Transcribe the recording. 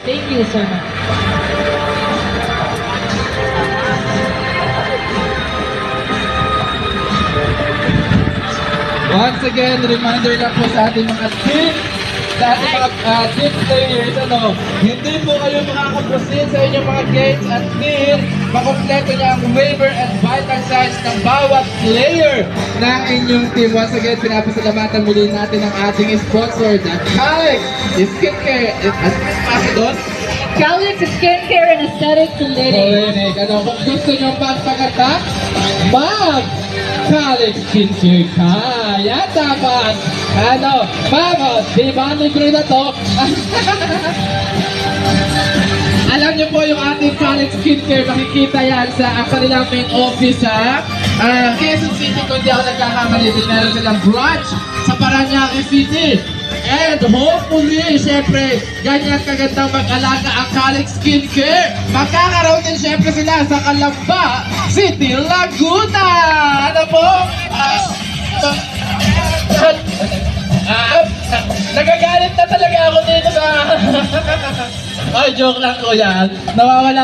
Thank you so much. Once again, reminder lang po sa ating mga team, sa ating mga team players, hindi po kayo makakaproceed sa inyong mga games until makompleto niya ang waiver and vital signs ng bawat player ng inyong team. Once again, pinapasalamatan muli natin ang ating sponsor, the Calix Skincare. Ano doon? Calix Skincare and Aesthetic Clinic. Kung gusto nyo magpaganda, Calix Skincare ka. Yan dapat. Bakit? Di ba libre na to? Alam niyo po yung ating Calix Skincare, makikita yan sa kanilang main office sa Quezon City. Kung di ako nagkakamali, meron silang branch sa Parañaque City. And hopefully, syempre, ganyan kagandang mag-alaga ang Calix Skincare. Magkakaroon din syempre sila sa Calamba City, Laguna. Ano po? Nagagalit na talaga ako dito sa... Ay, joke lang ko yan. Nawawala